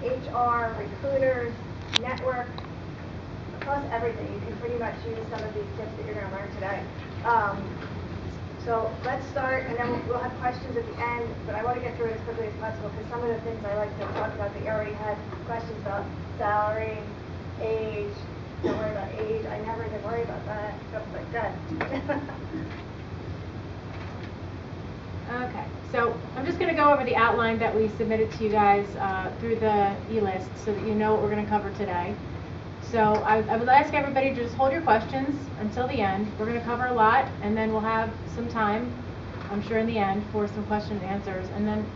HR, recruiters, network, across everything. You can pretty much use some of these tips that you're going to learn today. So let's start, and then we'll have questions at the end, but I want to get through it as quickly as possible because some of the things I like to talk about that you already had questions about: salary, age. Don't worry about age. I never even worry about that. Stuff like that. Okay, so I'm just going to go over the outline that we submitted to you guys through the e-list so that you know what we're going to cover today. So I would ask everybody to just hold your questions until the end. We're going to cover a lot, and then we'll have some time, I'm sure, in the end for some question and answers. And then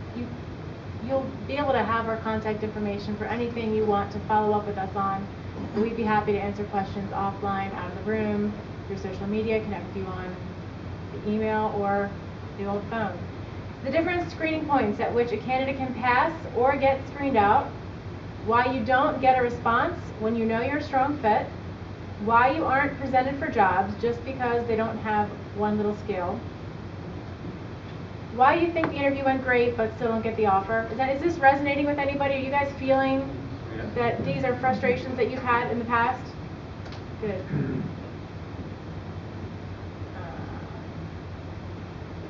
you'll be able to have our contact information for anything you want to follow up with us on. We'd be happy to answer questions offline, out of the room, through social media, connect with you on the email or the old phone. The different screening points at which a candidate can pass or get screened out, why you don't get a response when you know you're a strong fit, why you aren't presented for jobs just because they don't have one little skill, why you think the interview went great but still don't get the offer. Is this resonating with anybody? Are you guys feeling that these are frustrations that you've had in the past? Good.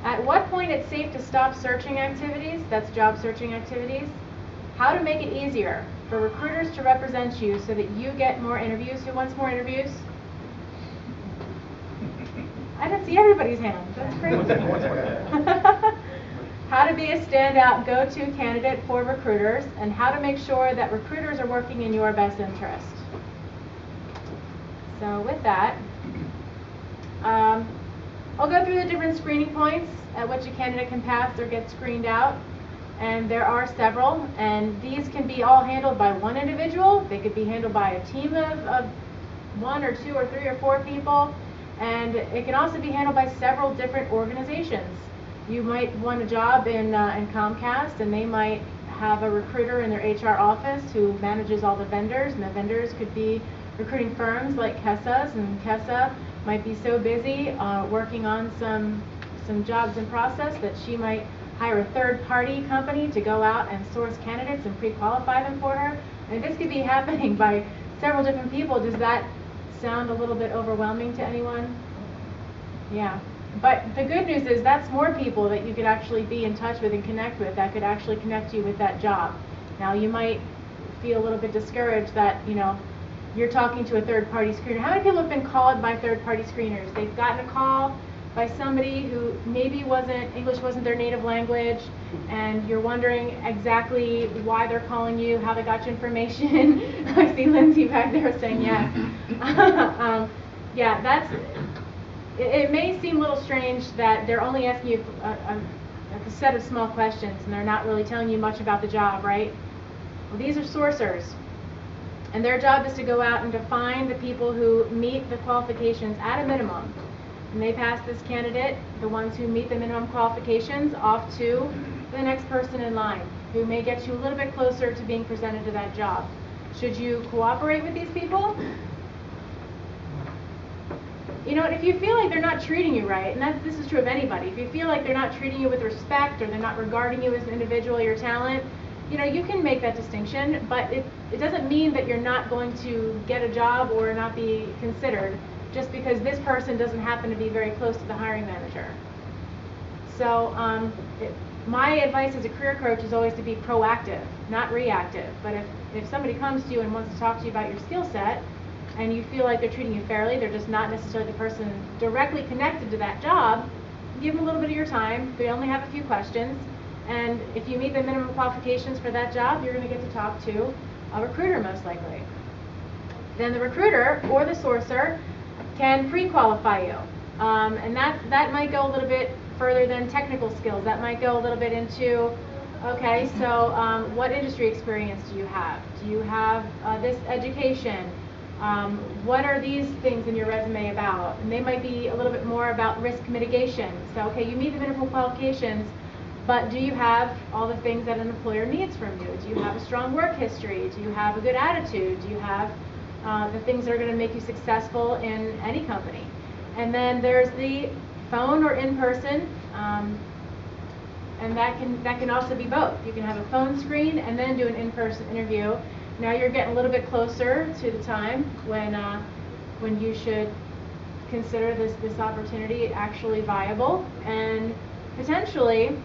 At what point it's safe to stop searching activities, that's job searching activities, how to make it easier for recruiters to represent you so that you get more interviews. Who wants more interviews? I didn't see everybody's hand. That's great. How to be a standout go-to candidate for recruiters, and how to make sure that recruiters are working in your best interest. So with that, I'll go through the different screening points at which a candidate can pass or get screened out. And there are several, and these can be all handled by one individual. They could be handled by a team of 1 or 2 or 3 or 4 people, and it can also be handled by several different organizations. You might want a job in Comcast, and they might have a recruiter in their HR office who manages all the vendors, and the vendors could be recruiting firms like Keca's, and Keca might be so busy working on some jobs in process that she might hire a third-party company to go out and source candidates and pre-qualify them for her. And this could be happening by several different people. Does that sound a little bit overwhelming to anyone? Yeah. But the good news is that's more people that you could actually be in touch with and connect with that could actually connect you with that job. Now you might feel a little bit discouraged that, you're talking to a third-party screener. How many people have been called by third-party screeners? They've gotten a call by somebody who maybe English wasn't their native language, and you're wondering exactly why they're calling you, how they got your information. I see Lindsay back there saying yes. Yeah, it may seem a little strange that they're only asking you a set of small questions and they're not really telling you much about the job, right? Well, these are sourcers, and their job is to go out and to find the people who meet the qualifications at a minimum. And they pass this candidate, the ones who meet the minimum qualifications, off to the next person in line, who may get you a little bit closer to being presented to that job. Should you cooperate with these people? If you feel like they're not treating you right, and this is true of anybody, if you feel like they're not treating you with respect or they're not regarding you as an individual or your talent, you can make that distinction, but it doesn't mean that you're not going to get a job or not be considered just because this person doesn't happen to be very close to the hiring manager. So my advice as a career coach is always to be proactive, not reactive. But if somebody comes to you and wants to talk to you about your skill set, and you feel like they're treating you fairly, they're just not necessarily the person directly connected to that job, give them a little bit of your time. They only have a few questions. And if you meet the minimum qualifications for that job, you're going to get to talk to a recruiter most likely. Then the recruiter or the sourcer can pre-qualify you. And that might go a little bit further than technical skills. That might go a little bit into, okay, so what industry experience do you have? Do you have this education? What are these things in your resume about? And they might be a little bit more about risk mitigation. So, okay, you meet the minimum qualifications, but do you have all the things that an employer needs from you? Do you have a strong work history? Do you have a good attitude? Do you have the things that are going to make you successful in any company? And then there's the phone or in-person And that can also be both. You can have a phone screen and then do an in-person interview. Now you're getting a little bit closer to the time when you should consider this opportunity actually viable, and potentially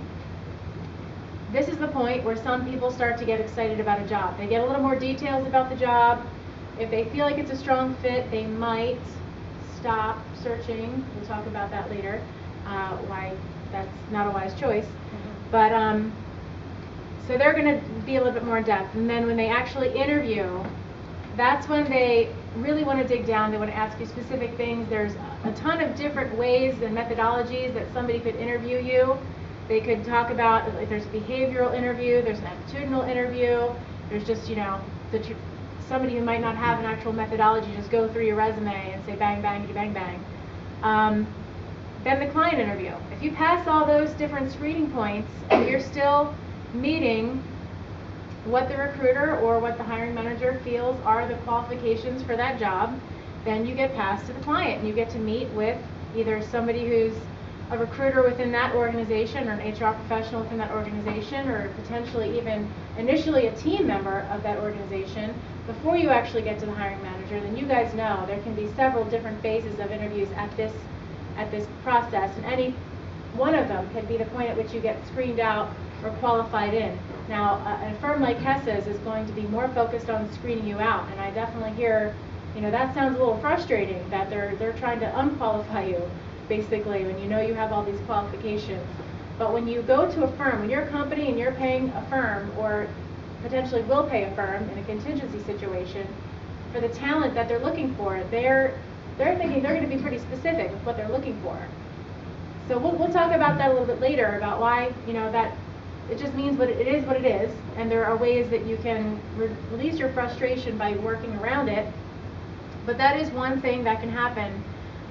this is the point where some people start to get excited about a job. They get a little more details about the job. If they feel like it's a strong fit, they might stop searching. We'll talk about that later, why that's not a wise choice. But so they're going to be a little bit more in depth, and then when they actually interview, that's when they really want to dig down. They want to ask you specific things. There's a ton of different ways and methodologies that somebody could interview you. They could talk about, like, there's a behavioral interview, there's an attitudinal interview, there's just, you know, somebody who might not have an actual methodology just go through your resume and say bang, bang, bang, bang. Then the client interview. If you pass all those different screening points and you're still meeting what the recruiter or what the hiring manager feels are the qualifications for that job, then you get passed to the client and you get to meet with either somebody who's a recruiter within that organization or an HR professional within that organization, or potentially even initially a team member of that organization before you actually get to the hiring manager. Then you guys know there can be several different phases of interviews at this process, and any one of them can be the point at which you get screened out or qualified in. Now, a firm like Keca's is going to be more focused on screening you out, and I definitely hear, you know, that sounds a little frustrating that they're trying to unqualify you, basically, when you know you have all these qualifications. But when you go to a firm, when you're a company and you're paying a firm, or potentially will pay a firm in a contingency situation, for the talent that they're looking for, they're thinking they're going to be pretty specific with what they're looking for. So we'll talk about that a little bit later, about why, you know, that it just means what it is, and there are ways that you can release your frustration by working around it. But that is one thing that can happen.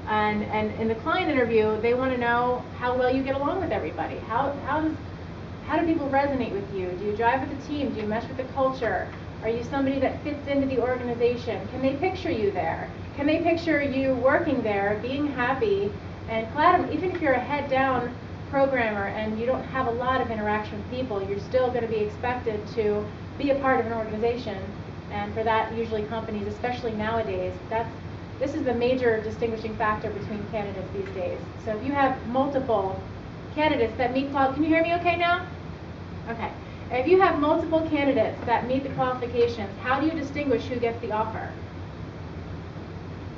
And in the client interview, they want to know how well you get along with everybody. How do people resonate with you? Do you drive with the team? Do you mesh with the culture? Are you somebody that fits into the organization? Can they picture you there? Can they picture you working there, being happy and glad? Even if you're a head down programmer and you don't have a lot of interaction with people, you're still going to be expected to be a part of an organization. And for that, usually companies, especially nowadays, this is the major distinguishing factor between candidates these days. So if you have multiple candidates that meet can you hear me okay now? Okay. If you have multiple candidates that meet the qualifications, how do you distinguish who gets the offer?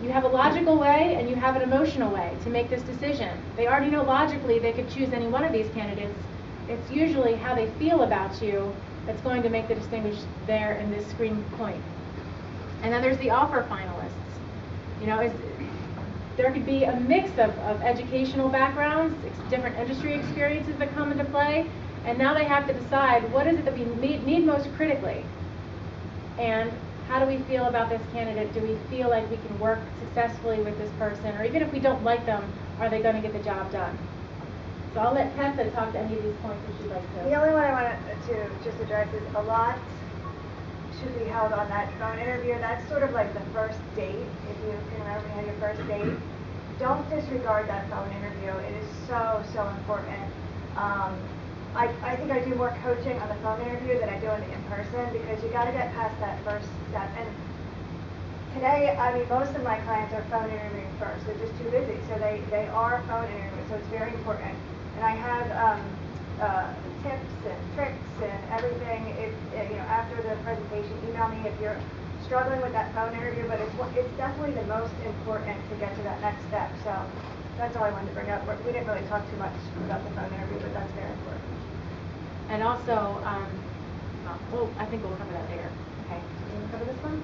You have a logical way and you have an emotional way to make this decision. They already know logically they could choose any one of these candidates. It's usually how they feel about you that's going to make the distinguish there in this screen point. And then there's the offer finalists. You know, there could be a mix of educational backgrounds, different industry experiences that come into play, and now they have to decide what is it that we need most critically, and how do we feel about this candidate? Do we feel like we can work successfully with this person, or even if we don't like them, are they going to get the job done? So I'll let Keca talk to any of these points if she'd like to. The only one I wanted to just address is a lot should be held on that phone interview. That's sort of like the first date, if you can remember when you had your first date. Don't disregard that phone interview. It is so, so important. I think I do more coaching on the phone interview than I do in person, because you got to get past that first step. And today, I mean, most of my clients are phone interviewing first. They're just too busy, so they are phone interviewing. So it's very important. And I have tips and tricks and everything. If you know, after the presentation, email me if you're struggling with that phone interview. But it's definitely the most important to get to that next step. So that's all I wanted to bring up. We didn't really talk too much about the phone interview, but that's very important. And also, I think we'll cover that later. Okay, do you want to cover this one?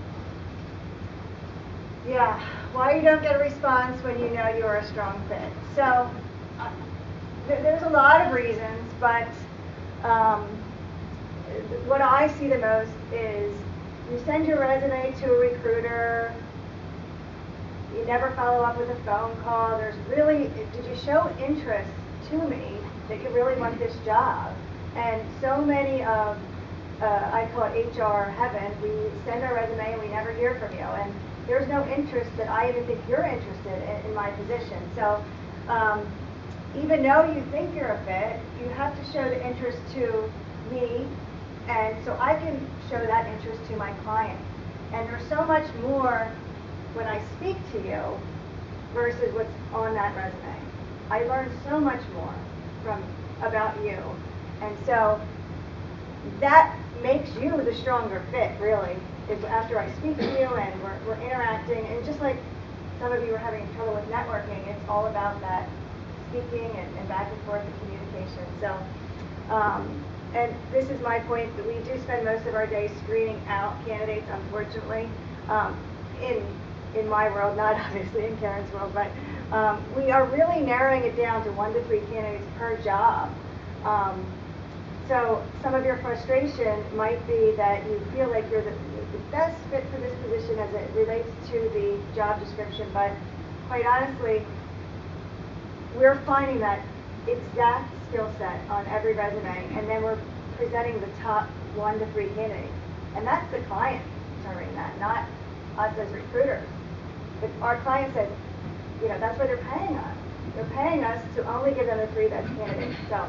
Yeah, why you don't get a response when you know you're a strong fit. So there's a lot of reasons, but what I see the most is you send your resume to a recruiter, you never follow up with a phone call. Did you show interest to me that you really want this job? And so many of, I call it HR heaven, we send our resume and we never hear from you. And there's no interest that I even think you're interested in my position. So even though you think you're a fit, you have to show the interest to me, and so I can show that interest to my client. And there's so much more when I speak to you versus what's on that resume. I learned so much more about you, and so that makes you the stronger fit, really, if after I speak to you and we're interacting, and just like some of you are having trouble with networking, it's all about that speaking and back and forth and communication. So, and this is my point, that we do spend most of our day screening out candidates, unfortunately, in my world, not obviously in Karen's world, but we are really narrowing it down to 1 to 3 candidates per job. So some of your frustration might be that you feel like you're the best fit for this position as it relates to the job description, but quite honestly, we're finding that exact skill set on every resume, and then we're presenting the top 1 to 3 candidates. And that's the client determining that, not us as recruiters. But our client says, you know, that's why they're paying us. They're paying us to only give them the 3 best candidates. So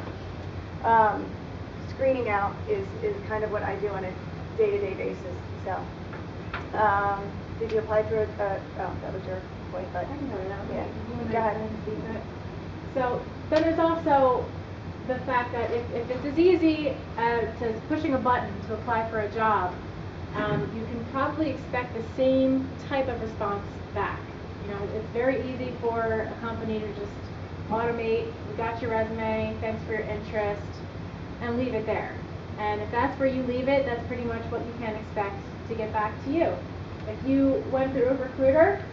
screening out is kind of what I do on a day-to-day basis. So did you apply for oh, that was your point, but I can go now. yeah. Go Go ahead. So then there's also the fact that if it's as easy as pushing a button to apply for a job, you can probably expect the same type of response back. You know, it's very easy for a company to just automate, we got your resume, thanks for your interest, and leave it there. And if that's where you leave it, that's pretty much what you can expect to get back to you. If you went through a recruiter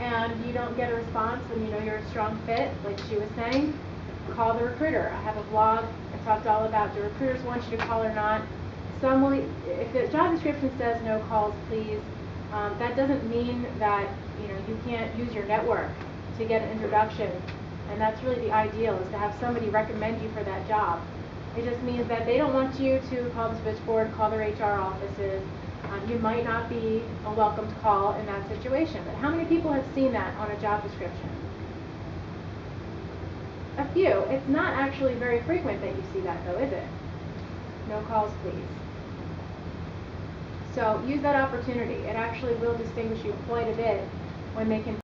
and you don't get a response when you know you're a strong fit, like she was saying, call the recruiter. I have a blog, I talked all about, do recruiters want you to call or not? Some will, if the job description says no calls, please, that doesn't mean that you can't use your network to get an introduction, and that's really the ideal, is to have somebody recommend you for that job. It just means that they don't want you to call the switchboard, call their HR offices. You might not be a welcomed call in that situation. But how many people have seen that on a job description? A few. It's not actually very frequent that you see that, though, is it? No calls, please. So use that opportunity. It actually will distinguish you quite a bit when they can